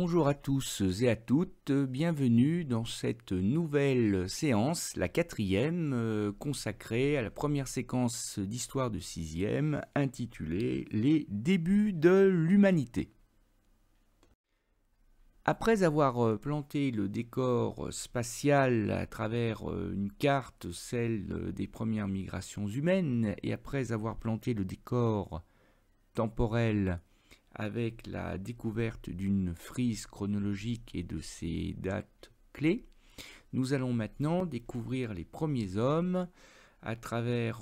Bonjour à tous et à toutes, bienvenue dans cette nouvelle séance, la quatrième, consacrée à la première séquence d'histoire de 6e, intitulée « Les débuts de l'humanité ». Après avoir planté le décor spatial à travers une carte, celle des premières migrations humaines, et après avoir planté le décor temporel avec la découverte d'une frise chronologique et de ses dates clés, nous allons maintenant découvrir les premiers hommes à travers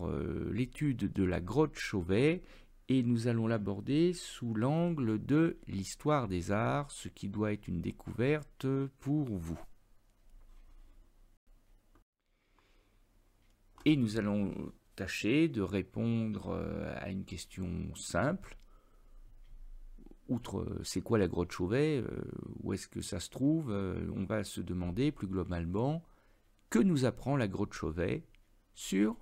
l'étude de la grotte Chauvet, et nous allons l'aborder sous l'angle de l'histoire des arts, ce qui doit être une découverte pour vous. Et nous allons tâcher de répondre à une question simple. Outre c'est quoi la grotte Chauvet, où est-ce que ça se trouve, on va se demander plus globalement que nous apprend la grotte Chauvet sur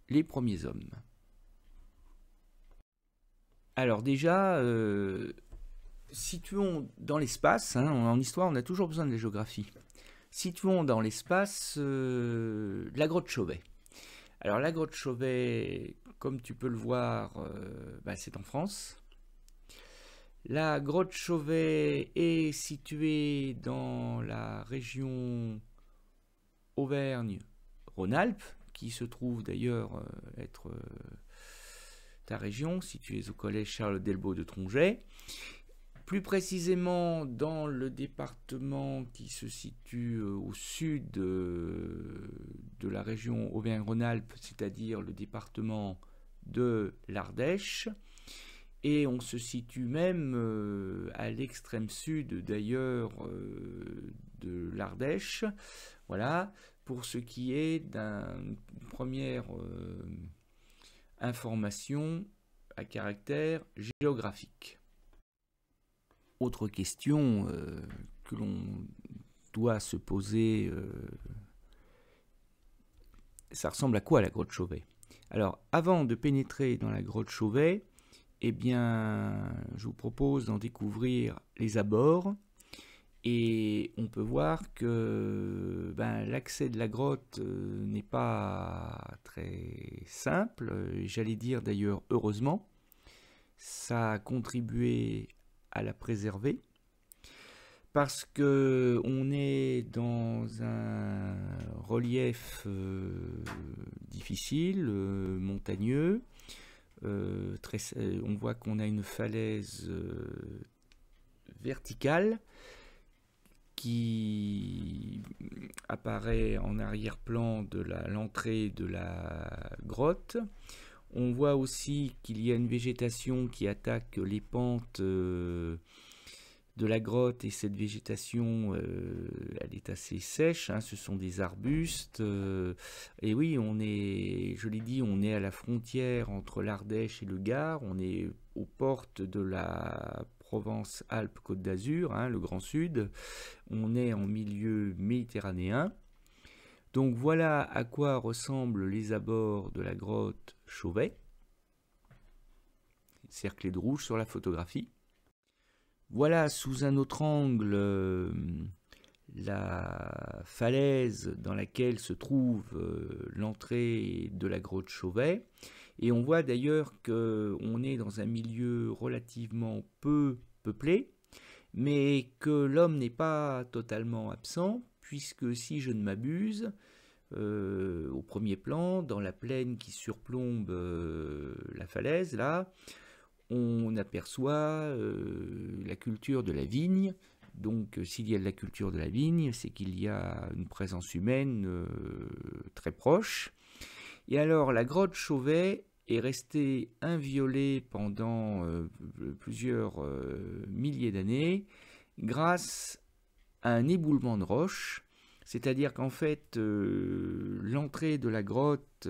les premiers hommes. Alors déjà, situons dans l'espace, en histoire on a toujours besoin de la géographie. Situons dans l'espace la grotte Chauvet. Alors la grotte Chauvet, comme tu peux le voir, c'est en France. La grotte Chauvet est située dans la région Auvergne-Rhône-Alpes, qui se trouve d'ailleurs être ta région, si tu es au collège Charles-Delbault de Tronget. Plus précisément dans le département qui se situe au sud de la région Auvergne-Rhône-Alpes, c'est-à-dire le département de l'Ardèche. Et on se situe même à l'extrême sud d'ailleurs de l'Ardèche. Voilà, pour ce qui est d'une première information à caractère géographique. Autre question que l'on doit se poser, ça ressemble à quoi la grotte Chauvet? Alors, avant de pénétrer dans la grotte Chauvet, eh bien, je vous propose d'en découvrir les abords, et on peut voir que l'accès de la grotte n'est pas très simple, j'allais dire d'ailleurs heureusement. Ça a contribué à la préserver, parce que on est dans un relief difficile, montagneux. On voit qu'on a une falaise verticale qui apparaît en arrière-plan de l'entrée de la grotte. On voit aussi qu'il y a une végétation qui attaque les pentes de la grotte, et cette végétation, elle est assez sèche, ce sont des arbustes, et oui, je l'ai dit, on est à la frontière entre l'Ardèche et le Gard, on est aux portes de la Provence-Alpes-Côte d'Azur, le Grand Sud, on est en milieu méditerranéen. Donc voilà à quoi ressemblent les abords de la grotte Chauvet, cerclé de rouge sur la photographie. Voilà sous un autre angle la falaise dans laquelle se trouve l'entrée de la grotte Chauvet. Et on voit d'ailleurs qu'on est dans un milieu relativement peu peuplé, mais que l'homme n'est pas totalement absent, puisque si je ne m'abuse, au premier plan, dans la plaine qui surplombe la falaise, là, on aperçoit la culture de la vigne. Donc s'il y a de la culture de la vigne, c'est qu'il y a une présence humaine très proche. Et alors la grotte Chauvet est restée inviolée pendant plusieurs milliers d'années grâce à un éboulement de roches. C'est-à-dire qu'en fait, l'entrée de la grotte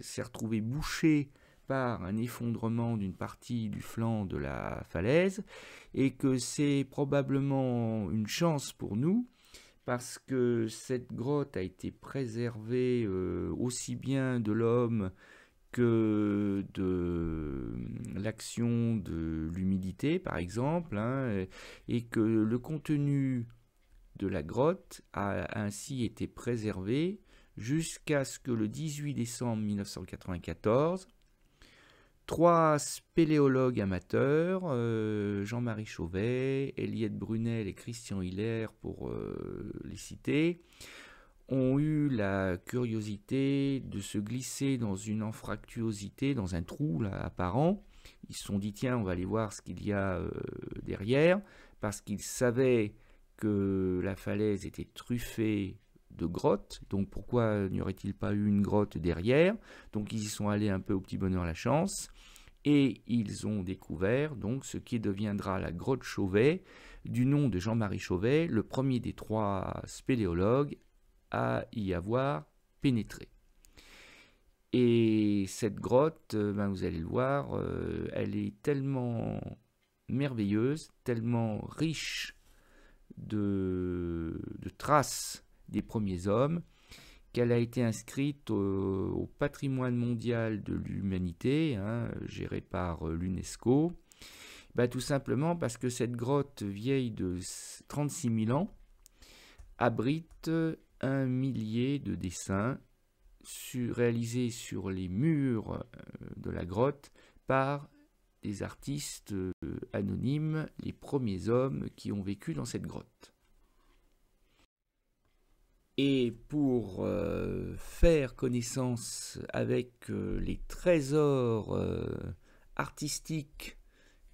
s'est retrouvée bouchée par un effondrement d'une partie du flanc de la falaise, et que c'est probablement une chance pour nous, parce que cette grotte a été préservée aussi bien de l'homme que de l'action de l'humidité, par exemple, hein, et que le contenu de la grotte a ainsi été préservé jusqu'à ce que le 18 décembre 1994, 3 spéléologues amateurs, Jean-Marie Chauvet, Eliette Brunel et Christian Hiller pour les citer, ont eu la curiosité de se glisser dans une anfractuosité, dans un trou là, apparent. Ils se sont dit, tiens, on va aller voir ce qu'il y a derrière, parce qu'ils savaient que la falaise était truffée de grottes, donc pourquoi n'y aurait-il pas eu une grotte derrière? Donc ils y sont allés un peu au petit bonheur la chance, et ils ont découvert donc ce qui deviendra la grotte Chauvet, du nom de Jean-Marie Chauvet, le premier des 3 spéléologues à y avoir pénétré. Et cette grotte, vous allez le voir, elle est tellement merveilleuse, tellement riche de traces des premiers hommes, qu'elle a été inscrite au patrimoine mondial de l'humanité, hein, géré par l'UNESCO, tout simplement parce que cette grotte vieille de 36 000 ans abrite 1 millier de dessins réalisés sur les murs de la grotte par des artistes anonymes, les premiers hommes qui ont vécu dans cette grotte. Et pour faire connaissance avec les trésors artistiques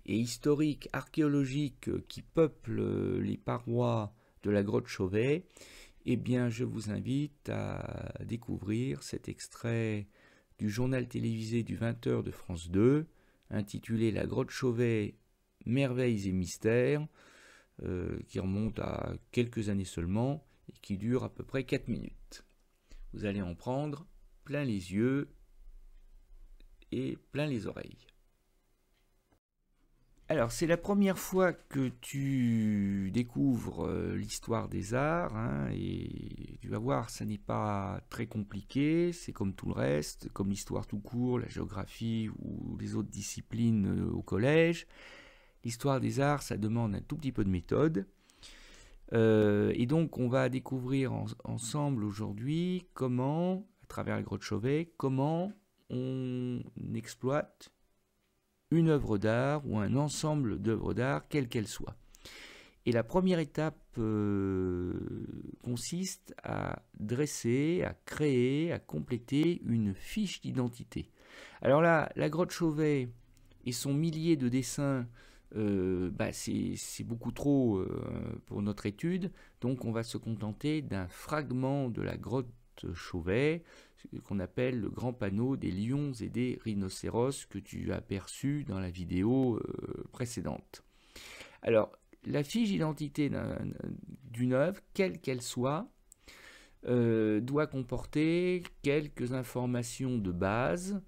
et historiques, archéologiques qui peuplent les parois de la grotte Chauvet, eh bien, je vous invite à découvrir cet extrait du journal télévisé du 20h de France 2, intitulé La grotte Chauvet, merveilles et mystères, qui remonte à quelques années seulement et qui dure à peu près 4 minutes. Vous allez en prendre plein les yeux et plein les oreilles. Alors, c'est la première fois que tu découvres l'histoire des arts, hein, et tu vas voir, ça n'est pas très compliqué, c'est comme tout le reste, comme l'histoire tout court, la géographie ou les autres disciplines au collège. L'histoire des arts, ça demande un tout petit peu de méthode. Et donc, on va découvrir ensemble aujourd'hui comment, à travers la grotte Chauvet, comment on exploite une œuvre d'art ou un ensemble d'œuvres d'art, quelle qu'elle soit. Et la première étape consiste à dresser, à créer, à compléter une fiche d'identité. Alors là, la grotte Chauvet et son millier de dessins, c'est beaucoup trop pour notre étude, donc on va se contenter d'un fragment de la grotte Chauvet, qu'on appelle le grand panneau des lions et des rhinocéros que tu as aperçu dans la vidéo précédente. Alors, la fiche d'identité d'une œuvre, quelle qu'elle soit, doit comporter quelques informations de base,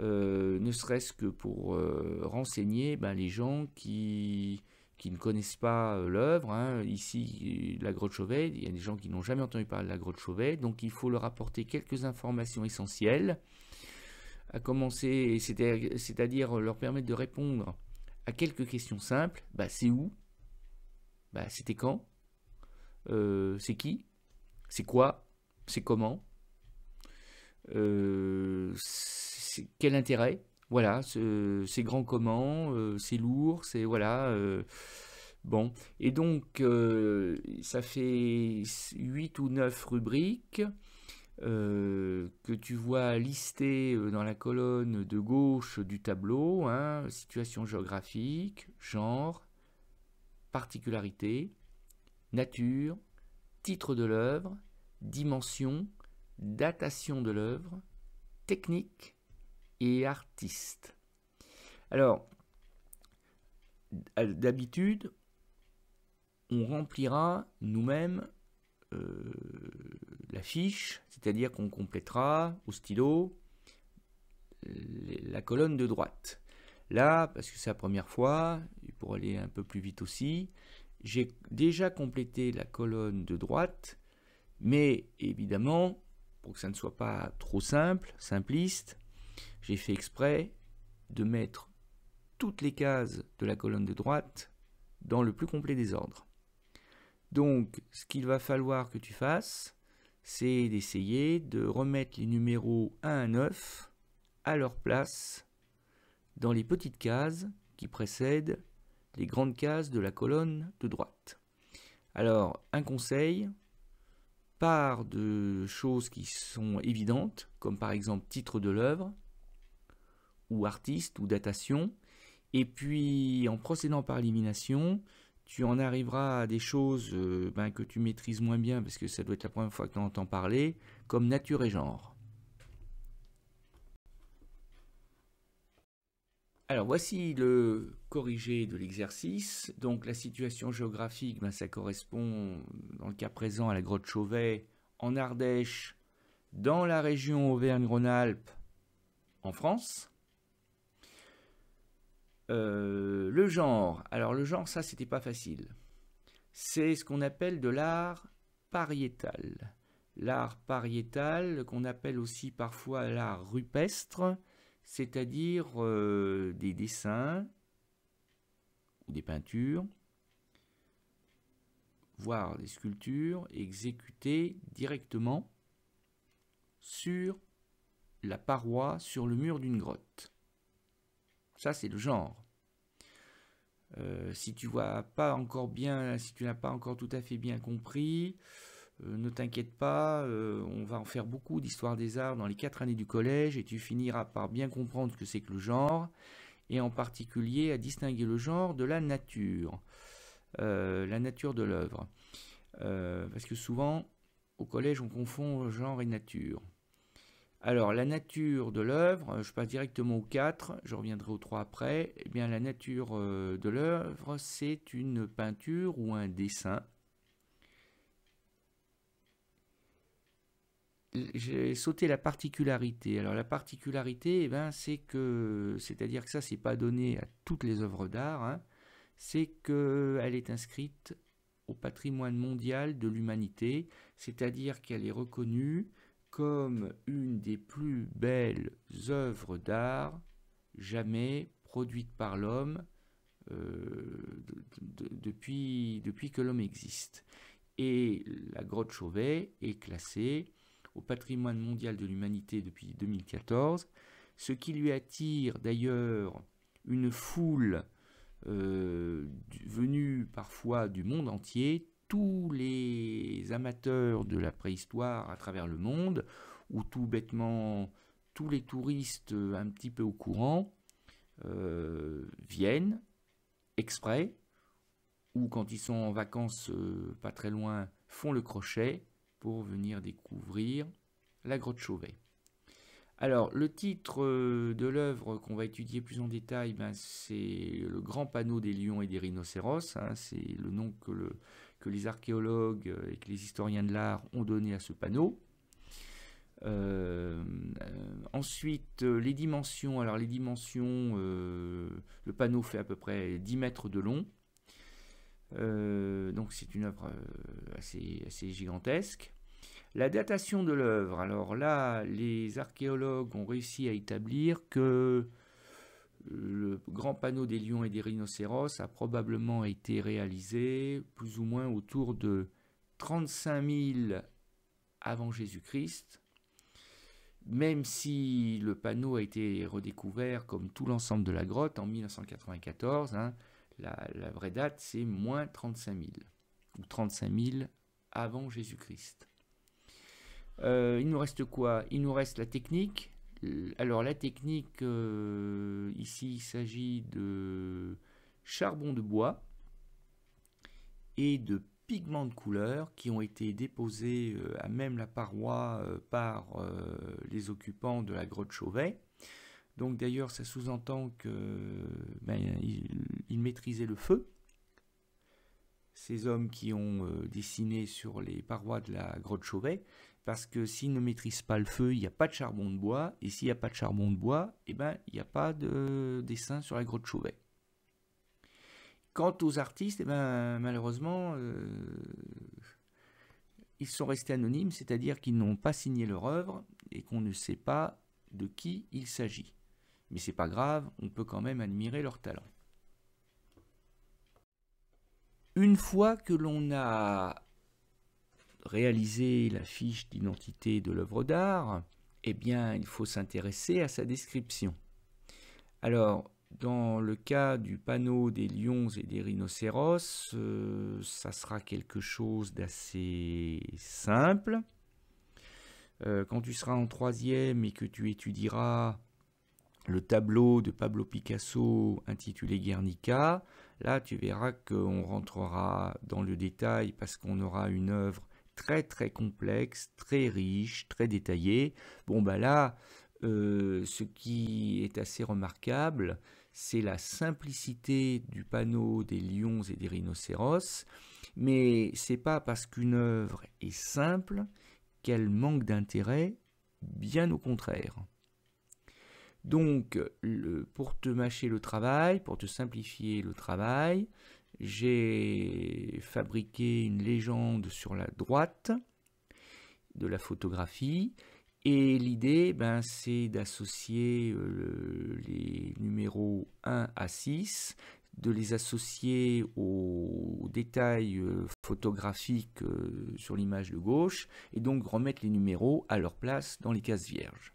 ne serait-ce que pour renseigner les gens qui ne connaissent pas l'œuvre. Hein. Ici, la grotte Chauvet, il y a des gens qui n'ont jamais entendu parler de la grotte Chauvet, donc il faut leur apporter quelques informations essentielles, à commencer, c'est-à-dire leur permettre de répondre à quelques questions simples. C'est où? C'était quand? C'est qui? C'est quoi? C'est comment? Quel intérêt? Voilà, c'est grand comment, c'est lourd, c'est voilà. Bon, et donc ça fait 8 ou 9 rubriques que tu vois listées dans la colonne de gauche du tableau, hein, situation géographique, genre, particularité, nature, titre de l'œuvre, dimension, datation de l'œuvre, technique et artiste. Alors, d'habitude, on remplira nous-mêmes la fiche, c'est-à-dire qu'on complétera au stylo la colonne de droite. Là, parce que c'est la première fois, et pour aller un peu plus vite aussi, j'ai déjà complété la colonne de droite, mais évidemment, pour que ça ne soit pas trop simple, simpliste, j'ai fait exprès de mettre toutes les cases de la colonne de droite dans le plus complet désordre. Donc, ce qu'il va falloir que tu fasses, c'est d'essayer de remettre les numéros 1 à 9 à leur place dans les petites cases qui précèdent les grandes cases de la colonne de droite. Alors, un conseil, part de choses qui sont évidentes, comme par exemple titre de l'œuvre, ou artiste, ou datation, et puis en procédant par élimination, tu en arriveras à des choses que tu maîtrises moins bien, parce que ça doit être la première fois que tu en entends parler, comme nature et genre. Alors voici le corrigé de l'exercice. Donc la situation géographique, ça correspond dans le cas présent à la grotte Chauvet en Ardèche, dans la région Auvergne-Rhône-Alpes, en France. Le genre, alors le genre, ça c'était pas facile. C'est ce qu'on appelle de l'art pariétal. L'art pariétal, qu'on appelle aussi parfois l'art rupestre, c'est-à-dire des dessins ou des peintures, voire des sculptures exécutées directement sur la paroi, sur le mur d'une grotte. Ça, c'est le genre. Si tu vois pas encore bien, si tu n'as pas encore tout à fait bien compris, ne t'inquiète pas, on va en faire beaucoup d'histoire des arts dans les 4 années du collège et tu finiras par bien comprendre ce que c'est que le genre, et en particulier à distinguer le genre de la nature de l'œuvre. Parce que souvent, au collège, on confond genre et nature. Alors, la nature de l'œuvre, je passe directement au 4, je reviendrai au 3 après. Eh bien, la nature de l'œuvre, c'est une peinture ou un dessin. J'ai sauté la particularité. Alors, la particularité, c'est-à-dire que ça, c'est pas donné à toutes les œuvres d'art, hein, c'est qu'elle est inscrite au patrimoine mondial de l'humanité, c'est-à-dire qu'elle est reconnue comme une des plus belles œuvres d'art jamais produites par l'homme depuis que l'homme existe. Et la grotte Chauvet est classée au patrimoine mondial de l'humanité depuis 2014, ce qui lui attire d'ailleurs une foule venue parfois du monde entier, tous les amateurs de la préhistoire à travers le monde, ou tout bêtement tous les touristes un petit peu au courant, viennent exprès, ou quand ils sont en vacances pas très loin, font le crochet pour venir découvrir la grotte Chauvet. Alors, le titre de l'œuvre qu'on va étudier plus en détail, c'est le grand panneau des lions et des rhinocéros. Hein, c'est le nom que les archéologues et que les historiens de l'art ont donné à ce panneau. Ensuite, les dimensions. Alors, les dimensions, le panneau fait à peu près 10 mètres de long. Donc, c'est une œuvre assez gigantesque. La datation de l'œuvre, alors là, les archéologues ont réussi à établir que le grand panneau des lions et des rhinocéros a probablement été réalisé plus ou moins autour de 35 000 avant Jésus-Christ, même si le panneau a été redécouvert comme tout l'ensemble de la grotte en 1994, hein, la vraie date c'est moins 35 000, ou 35 000 avant Jésus-Christ. Il nous reste quoi? Il nous reste la technique. Alors la technique, ici il s'agit de charbon de bois et de pigments de couleur qui ont été déposés à même la paroi par les occupants de la grotte Chauvet. Donc d'ailleurs ça sous-entend qu'ils maîtrisaient le feu. Ces hommes qui ont dessiné sur les parois de la grotte Chauvet, parce que s'ils ne maîtrisent pas le feu, il n'y a pas de charbon de bois, et s'il n'y a pas de charbon de bois, il n'y a pas de dessin sur la grotte Chauvet. Quant aux artistes, malheureusement, ils sont restés anonymes, c'est-à-dire qu'ils n'ont pas signé leur œuvre, et qu'on ne sait pas de qui il s'agit. Mais c'est pas grave, on peut quand même admirer leur talent. Une fois que l'on a réalisé la fiche d'identité de l'œuvre d'art, eh bien, il faut s'intéresser à sa description. Alors, dans le cas du panneau des lions et des rhinocéros, ça sera quelque chose d'assez simple. Quand tu seras en troisième et que tu étudieras le tableau de Pablo Picasso intitulé Guernica, là tu verras qu'on rentrera dans le détail parce qu'on aura une œuvre très très complexe, très riche, très détaillée. Bon ben là, ce qui est assez remarquable, c'est la simplicité du panneau des lions et des rhinocéros, mais c'est pas parce qu'une œuvre est simple qu'elle manque d'intérêt, bien au contraire. Donc, pour te mâcher le travail, pour te simplifier le travail, j'ai fabriqué une légende sur la droite de la photographie. Et l'idée, c'est d'associer les numéros 1 à 6, de les associer aux détails photographiques sur l'image de gauche, et donc remettre les numéros à leur place dans les cases vierges.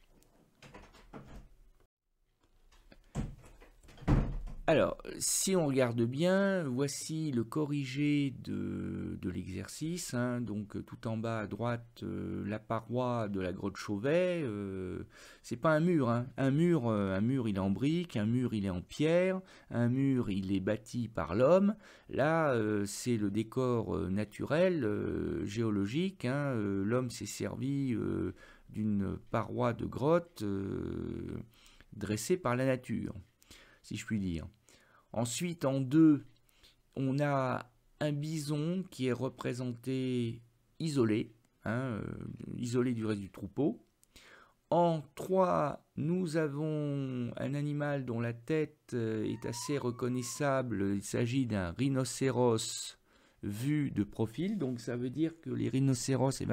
Alors, si on regarde bien, voici le corrigé de l'exercice. Donc, tout en bas à droite, la paroi de la grotte Chauvet. C'est pas un mur. Un mur, il est en brique. Un mur, il est en pierre. Un mur, il est bâti par l'homme. Là, c'est le décor naturel, géologique. L'homme s'est servi d'une paroi de grotte dressée par la nature, si je puis dire. Ensuite, en 2, on a un bison qui est représenté isolé, isolé du reste du troupeau. En 3, nous avons un animal dont la tête est assez reconnaissable. Il s'agit d'un rhinocéros vu de profil. Donc ça veut dire que les rhinocéros, il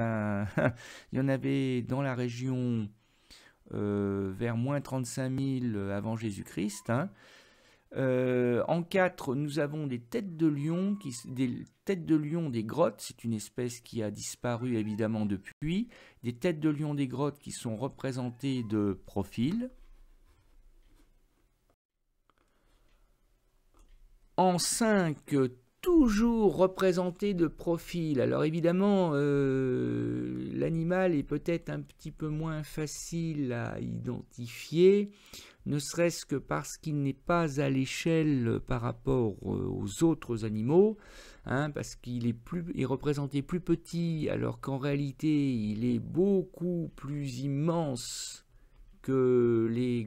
y en avait dans la région vers moins 35 000 avant Jésus-Christ. En 4, nous avons des têtes de lion, des grottes, c'est une espèce qui a disparu évidemment depuis, des têtes de lion des grottes qui sont représentées de profil. En 5, toujours représenté de profil. Alors évidemment, l'animal est peut-être un petit peu moins facile à identifier, ne serait-ce que parce qu'il n'est pas à l'échelle par rapport aux autres animaux, parce qu'il est représenté plus petit, alors qu'en réalité, il est beaucoup plus immense que les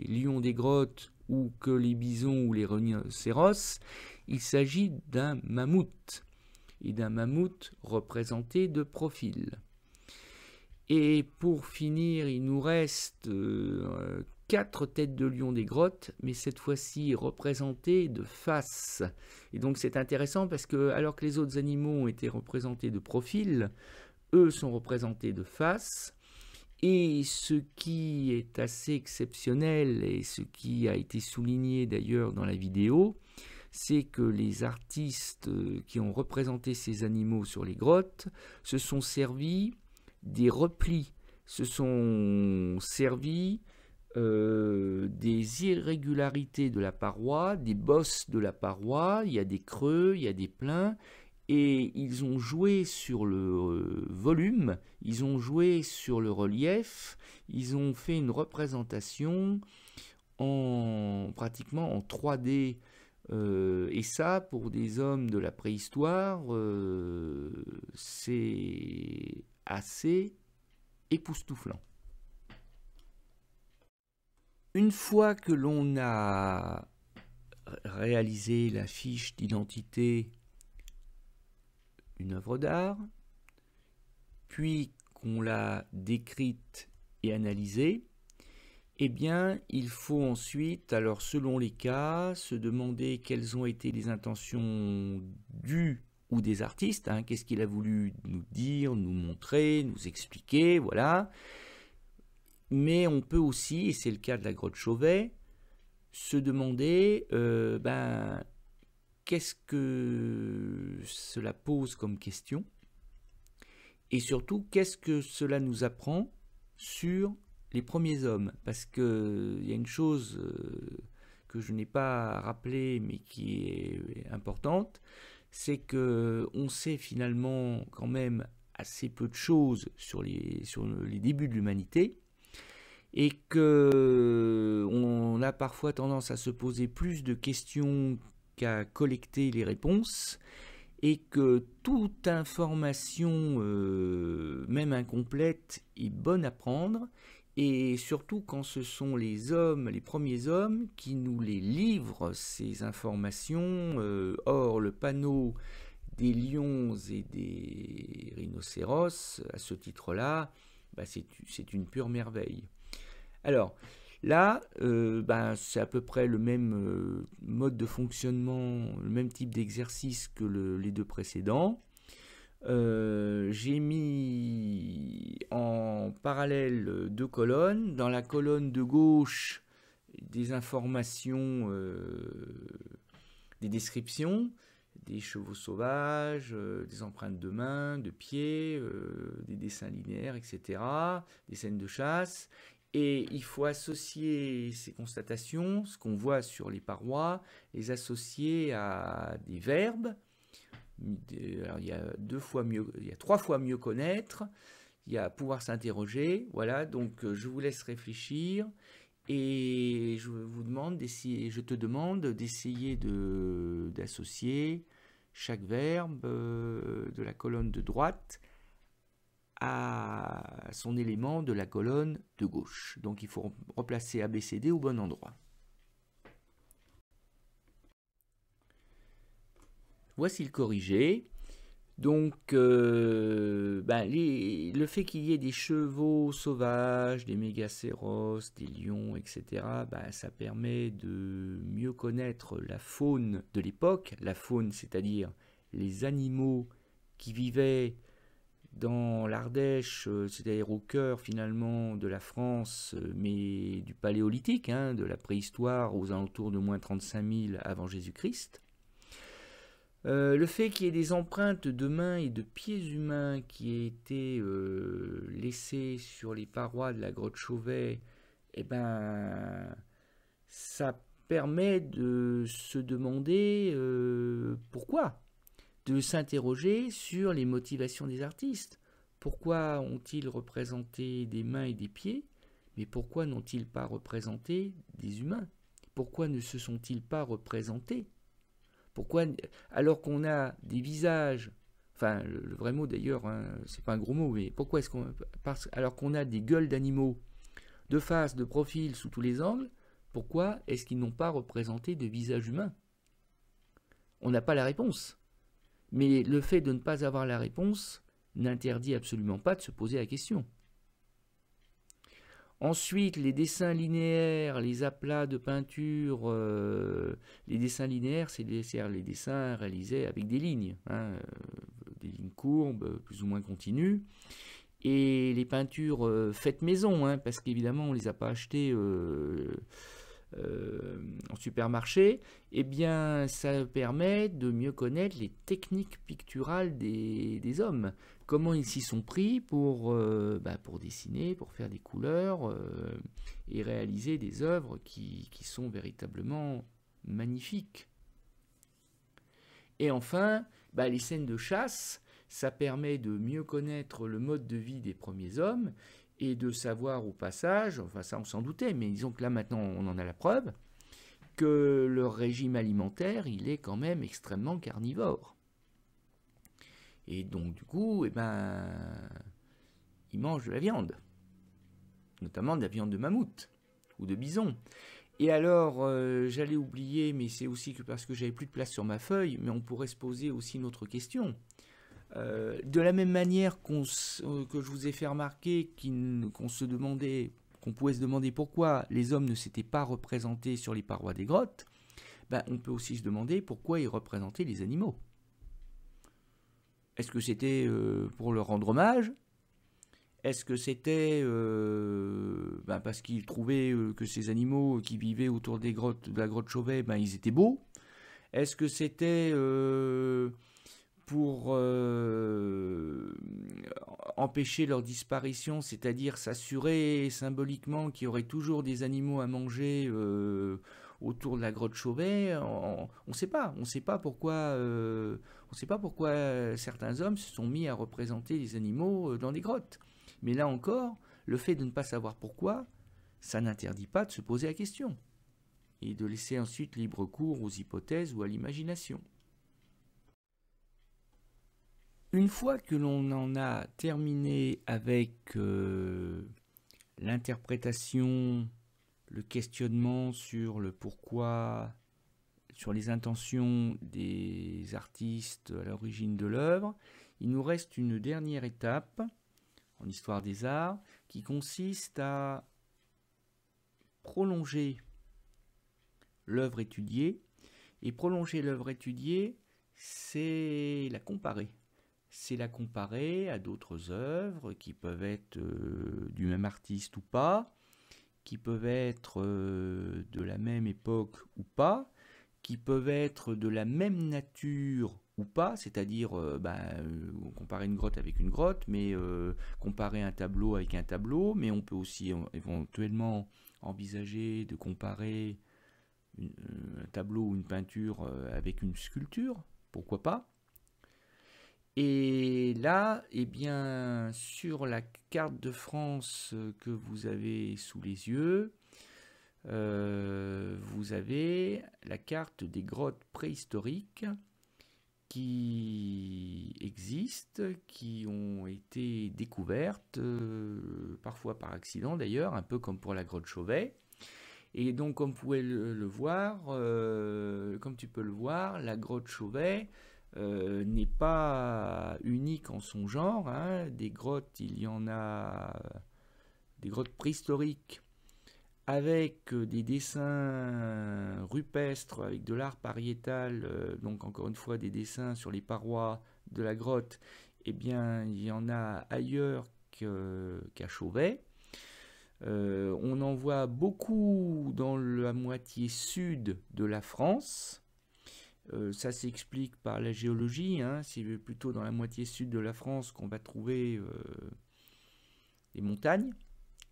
lions des grottes ou que les bisons ou les rhinocéros. Il s'agit d'un mammouth, et d'un mammouth représenté de profil. Et pour finir, il nous reste 4 têtes de lion des grottes, mais cette fois-ci représentées de face. Et donc c'est intéressant parce que, alors que les autres animaux ont été représentés de profil, eux sont représentés de face. Et ce qui est assez exceptionnel, et ce qui a été souligné d'ailleurs dans la vidéo, c'est que les artistes qui ont représenté ces animaux sur les grottes se sont servis des replis, se sont servis des irrégularités de la paroi, des bosses de la paroi, il y a des creux, il y a des pleins, et ils ont joué sur le volume, ils ont joué sur le relief, ils ont fait une représentation pratiquement en 3D, et ça, pour des hommes de la préhistoire, c'est assez époustouflant. Une fois que l'on a réalisé la fiche d'identité d'une œuvre d'art, puis qu'on l'a décrite et analysée, eh bien, il faut ensuite, alors selon les cas, se demander quelles ont été les intentions du ou des artistes, qu'est-ce qu'il a voulu nous dire, nous montrer, nous expliquer, voilà. Mais on peut aussi, et c'est le cas de la grotte Chauvet, se demander qu'est-ce que cela pose comme question, et surtout qu'est-ce que cela nous apprend sur les premiers hommes. Parce qu'il y a une chose que je n'ai pas rappelée mais qui est importante, c'est qu'on sait finalement quand même assez peu de choses sur les débuts de l'humanité, et qu'on a parfois tendance à se poser plus de questions qu'à collecter les réponses, et que toute information, même incomplète, est bonne à prendre, et surtout quand ce sont les hommes, les premiers hommes, qui nous les livrent, ces informations. Or, le panneau des lions et des rhinocéros, à ce titre-là, c'est une pure merveille. Alors, là, c'est à peu près le même mode de fonctionnement, le même type d'exercice que les deux précédents. J'ai mis en parallèle deux colonnes. Dans la colonne de gauche, des informations, des descriptions, des chevaux sauvages, des empreintes de mains, de pieds, des dessins linéaires, etc., des scènes de chasse. Et il faut associer ces constatations, ce qu'on voit sur les parois, les associer à des verbes. Alors, il y a trois fois mieux connaître, il y a pouvoir s'interroger. Voilà, donc je vous laisse réfléchir, et je te demande d'essayer d'associer chaque verbe de la colonne de droite à son élément de la colonne de gauche. Donc il faut replacer ABCD au bon endroit. Voici le corrigé. Donc le fait qu'il y ait des chevaux sauvages, des mégacéros, des lions, etc., ça permet de mieux connaître la faune de l'époque. La faune, c'est-à-dire les animaux qui vivaient dans l'Ardèche, c'est-à-dire au cœur finalement de la France, mais du paléolithique, de la préhistoire aux alentours de moins 35 000 avant Jésus-Christ. Le fait qu'il y ait des empreintes de mains et de pieds humains qui aient été laissées sur les parois de la grotte Chauvet, ça permet de se demander pourquoi, de s'interroger sur les motivations des artistes. Pourquoi ont-ils représenté des mains et des pieds, mais pourquoi n'ont-ils pas représenté des humains? Pourquoi ne se sont-ils pas représentés? Pourquoi, alors qu'on a des visages, enfin le vrai mot d'ailleurs, c'est pas un gros mot, mais pourquoi est-ce alors qu'on a des gueules d'animaux de face, de profil, sous tous les angles, pourquoi est-ce qu'ils n'ont pas représenté de visage humain? On n'a pas la réponse. Mais le fait de ne pas avoir la réponse n'interdit absolument pas de se poser la question. Ensuite, les dessins linéaires, les aplats de peinture, les dessins linéaires, c'est les dessins réalisés avec des lignes courbes, plus ou moins continues. Et les peintures faites maison, parce qu'évidemment, on ne les a pas achetées en supermarché, ça permet de mieux connaître les techniques picturales des hommes. Comment ils s'y sont pris pour dessiner, pour faire des couleurs et réaliser des œuvres qui sont véritablement magnifiques. Et enfin, les scènes de chasse, ça permet de mieux connaître le mode de vie des premiers hommes et de savoir au passage, enfin ça on s'en doutait, mais disons que là maintenant on en a la preuve, que leur régime alimentaire, il est quand même extrêmement carnivore. Et donc du coup, ils mangent de la viande, notamment de la viande de mammouth ou de bison. Et alors, j'allais oublier, mais c'est aussi que parce que j'avais plus de place sur ma feuille, mais on pourrait se poser aussi une autre question. De la même manière que je vous ai fait remarquer qu'on pouvait se demander pourquoi les hommes ne s'étaient pas représentés sur les parois des grottes, on peut aussi se demander pourquoi ils représentaient les animaux. Est-ce que c'était pour leur rendre hommage? Est-ce que c'était parce qu'ils trouvaient que ces animaux qui vivaient autour des grottes, de la grotte Chauvet, ils étaient beaux? Est-ce que c'était pour empêcher leur disparition, c'est-à-dire s'assurer symboliquement qu'il y aurait toujours des animaux à manger autour de la grotte Chauvet? On ne sait pas. On sait pas pourquoi. On sait pas pourquoi certains hommes se sont mis à représenter les animaux dans des grottes. Mais là encore, le fait de ne pas savoir pourquoi, ça n'interdit pas de se poser la question et de laisser ensuite libre cours aux hypothèses ou à l'imagination. Une fois que l'on en a terminé avec l'interprétation, le questionnement sur le pourquoi, sur les intentions des artistes à l'origine de l'œuvre, il nous reste une dernière étape en histoire des arts qui consiste à prolonger l'œuvre étudiée. Et prolonger l'œuvre étudiée, c'est la comparer. C'est la comparer à d'autres œuvres qui peuvent être du même artiste ou pas, qui peuvent être de la même époque ou pas, qui peuvent être de la même nature ou pas, c'est-à-dire comparer une grotte avec une grotte, mais comparer un tableau avec un tableau, mais on peut aussi éventuellement envisager de comparer un tableau ou une peinture avec une sculpture, pourquoi pas. Et là, eh bien, sur la carte de France que vous avez sous les yeux, vous avez la carte des grottes préhistoriques qui existent, qui ont été découvertes, parfois par accident d'ailleurs, un peu comme pour la grotte Chauvet. Et donc, comme vous pouvez le voir, comme tu peux le voir, la grotte Chauvet n'est pas unique en son genre. Hein. Des grottes, il y en a des grottes préhistoriques avec des dessins rupestres, avec de l'art pariétal, donc encore une fois des dessins sur les parois de la grotte. Eh bien, il y en a ailleurs qu'à Chauvet. On en voit beaucoup dans la moitié sud de la France. Ça s'explique par la géologie. Hein. C'est plutôt dans la moitié sud de la France qu'on va trouver des montagnes,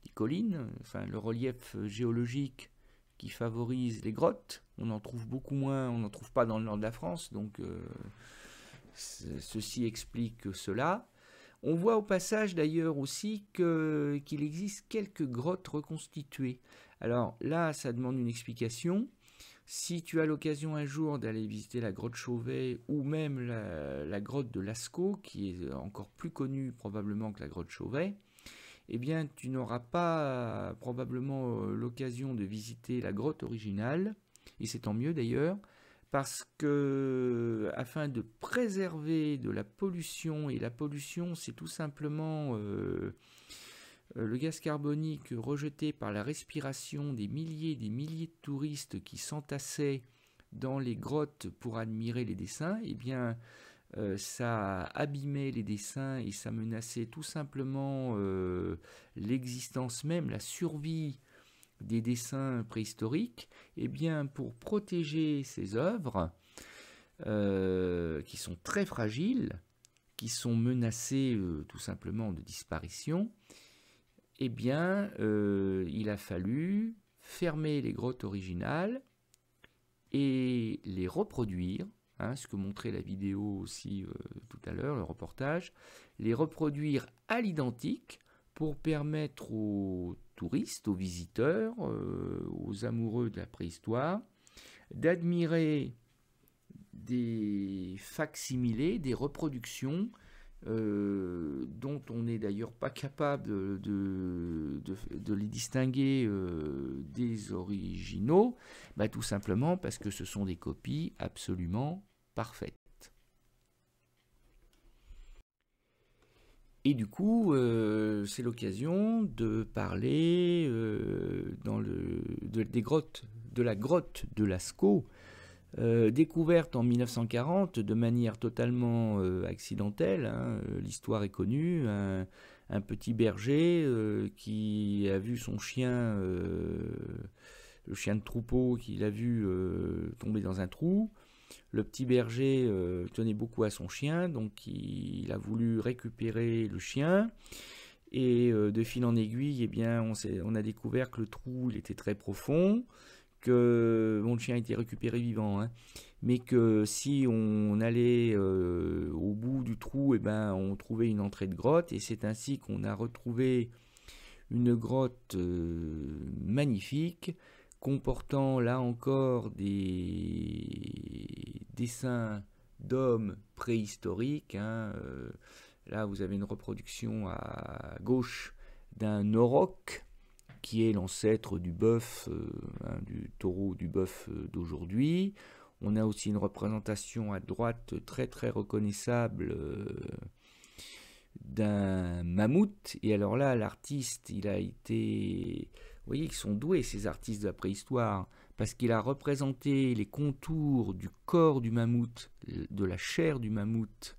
des collines, enfin le relief géologique qui favorise les grottes. On en trouve beaucoup moins, on n'en trouve pas dans le nord de la France, donc ceci explique cela. On voit au passage d'ailleurs aussi qu'il existe quelques grottes reconstituées. Alors là, ça demande une explication. Si tu as l'occasion un jour d'aller visiter la grotte Chauvet ou même la grotte de Lascaux, qui est encore plus connue probablement que la grotte Chauvet, eh bien tu n'auras pas probablement l'occasion de visiter la grotte originale, et c'est tant mieux d'ailleurs, parce que afin de préserver de la pollution, et la pollution c'est tout simplement le gaz carbonique rejeté par la respiration des milliers de touristes qui s'entassaient dans les grottes pour admirer les dessins, eh bien ça abîmait les dessins et ça menaçait tout simplement l'existence même, la survie des dessins préhistoriques. Eh bien, pour protéger ces œuvres, qui sont très fragiles, qui sont menacées tout simplement de disparition, eh bien, il a fallu fermer les grottes originales et les reproduire, hein, ce que montrait la vidéo aussi tout à l'heure, le reportage, les reproduire à l'identique pour permettre aux touristes, aux visiteurs, aux amoureux de la préhistoire, d'admirer des facsimilés, des reproductions dont on n'est d'ailleurs pas capable de les distinguer des originaux, tout simplement parce que ce sont des copies absolument parfaites. Et du coup, c'est l'occasion de parler des grottes, de la grotte de Lascaux, Découverte en 1940 de manière totalement accidentelle, hein, l'histoire est connue, un petit berger qui a vu son chien, le chien de troupeau qu'il a vu tomber dans un trou. Le petit berger tenait beaucoup à son chien, donc il a voulu récupérer le chien. Et de fil en aiguille, eh bien, on a découvert que le trou il était très profond, que le chien a été récupéré vivant, hein, mais que si on allait au bout du trou, eh ben, on trouvait une entrée de grotte, et c'est ainsi qu'on a retrouvé une grotte magnifique, comportant là encore des dessins d'hommes préhistoriques, hein, là, vous avez une reproduction à gauche d'un auroch, qui est l'ancêtre du bœuf, hein, du taureau, du bœuf d'aujourd'hui. On a aussi une représentation à droite très très reconnaissable d'un mammouth. Et alors là, l'artiste, il a été... Vous voyez qu'ils sont doués, ces artistes de la préhistoire, parce qu'il a représenté les contours du corps du mammouth, de la chair du mammouth,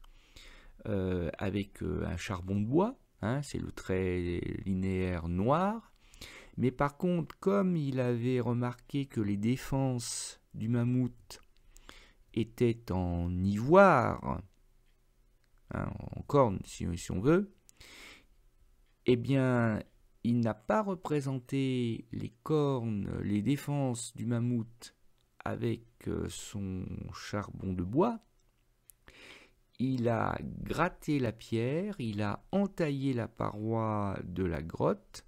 avec un charbon de bois, hein, c'est le trait linéaire noir. Mais par contre, comme il avait remarqué que les défenses du mammouth étaient en ivoire, hein, en corne si on veut, eh bien, il n'a pas représenté les cornes, les défenses du mammouth avec son charbon de bois. Il a gratté la pierre, il a entaillé la paroi de la grotte.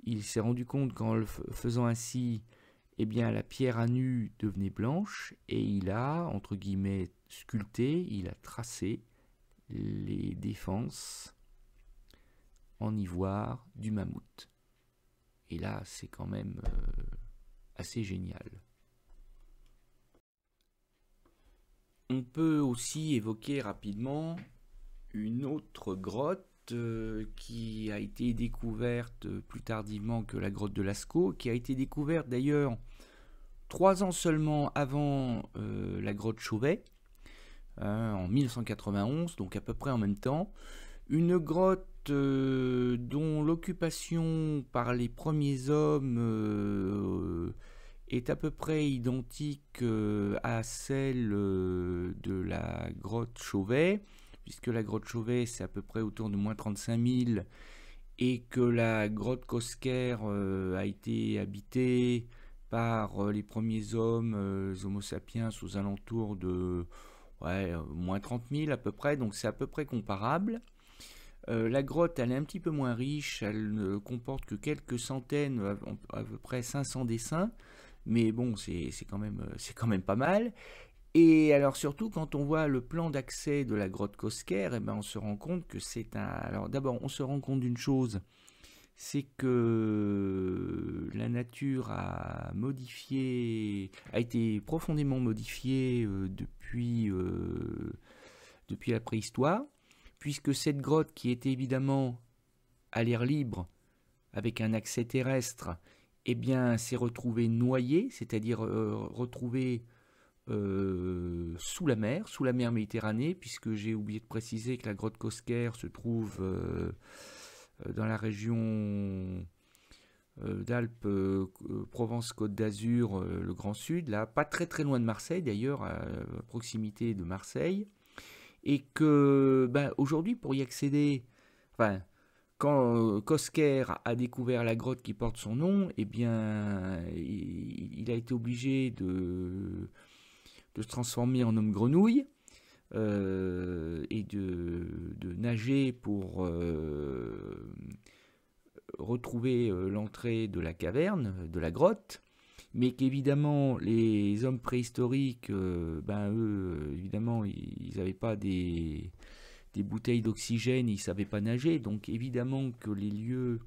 Il s'est rendu compte qu'en le faisant ainsi, eh bien, la pierre à nu devenait blanche, et il a, entre guillemets, sculpté, il a tracé les défenses en ivoire du mammouth. Et là, c'est quand même assez génial. On peut aussi évoquer rapidement une autre grotte qui a été découverte plus tardivement que la grotte de Lascaux, qui a été découverte d'ailleurs 3 ans seulement avant la grotte Chauvet, en 1991, donc à peu près en même temps. Une grotte dont l'occupation par les premiers hommes est à peu près identique à celle de la grotte Chauvet, puisque la grotte Chauvet c'est à peu près autour de moins 35 000, et que la grotte Cosquer a été habitée par les premiers hommes, Homo sapiens, aux alentours de moins 30 000 à peu près, donc c'est à peu près comparable. La grotte, elle est un petit peu moins riche, elle ne comporte que quelques centaines, à peu près 500 dessins, mais bon, c'est quand même pas mal. Et alors surtout, quand on voit le plan d'accès de la grotte Cosquer, eh ben, on se rend compte que c'est un... Alors d'abord, on se rend compte d'une chose, c'est que la nature a été profondément modifiée depuis la préhistoire, puisque cette grotte, qui était évidemment à l'air libre, avec un accès terrestre, eh bien, s'est retrouvée noyée, c'est-à-dire retrouvée sous la mer Méditerranée, puisque j'ai oublié de préciser que la grotte Cosquer se trouve dans la région d'Alpes, Provence-Côte d'Azur, le Grand Sud, là, pas très très loin de Marseille d'ailleurs, à proximité de Marseille. Et que aujourd'hui, pour y accéder, enfin, quand Cosquer a découvert la grotte qui porte son nom, eh bien, il a été obligé de se transformer en homme grenouille et de nager pour retrouver l'entrée de la caverne, de la grotte. Mais qu'évidemment, les hommes préhistoriques, eux, évidemment, ils n'avaient pas des bouteilles d'oxygène, ils ne savaient pas nager. Donc, évidemment que les lieux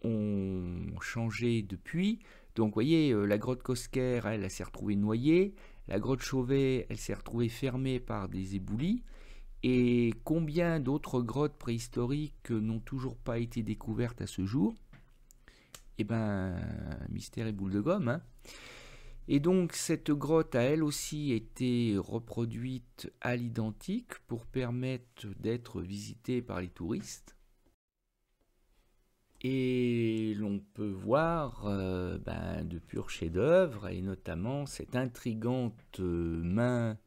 ont changé depuis. Donc, vous voyez, la grotte Cosquer, elle s'est retrouvée noyée. La grotte Chauvet, elle s'est retrouvée fermée par des éboulis. Et combien d'autres grottes préhistoriques n'ont toujours pas été découvertes à ce jour ? Eh ben, mystère et boule de gomme, hein. Et donc cette grotte a elle aussi été reproduite à l'identique pour permettre d'être visitée par les touristes. Et l'on peut voir de purs chefs-d'œuvre, et notamment cette intrigante main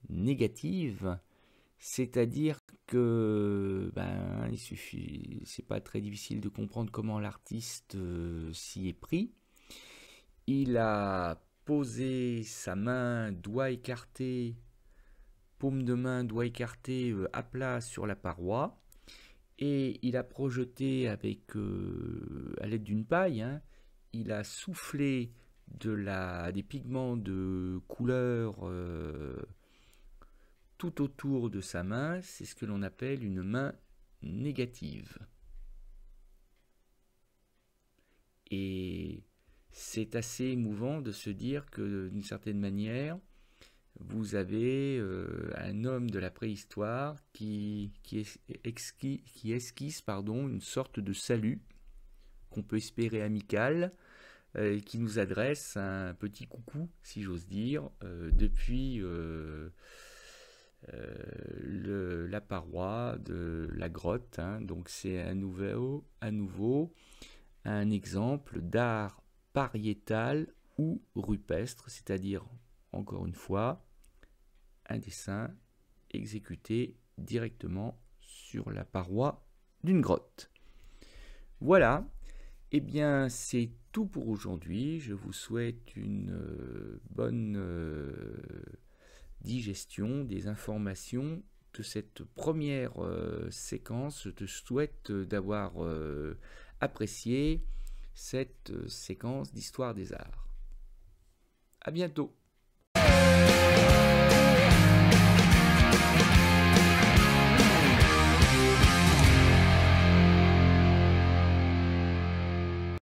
négative, c'est-à-dire que il suffit, c'est pas très difficile de comprendre comment l'artiste s'y est pris. Il a posé sa main, doigt écarté, paume de main, doigt écarté, à plat sur la paroi, et il a projeté avec, à l'aide d'une paille, hein, il a soufflé des pigments de couleur tout autour de sa main. C'est ce que l'on appelle une main négative. Et c'est assez émouvant de se dire que d'une certaine manière, vous avez un homme de la préhistoire qui esquisse une sorte de salut qu'on peut espérer amical, qui nous adresse un petit coucou, si j'ose dire, depuis la paroi de la grotte, hein. Donc c'est à nouveau un exemple d'art pariétal ou rupestre, c'est-à-dire, encore une fois, un dessin exécuté directement sur la paroi d'une grotte. Voilà, et bien c'est tout pour aujourd'hui. Je vous souhaite une bonne digestion des informations de cette première séquence. Je te souhaite d'avoir apprécié cette séquence d'histoire des arts. À bientôt.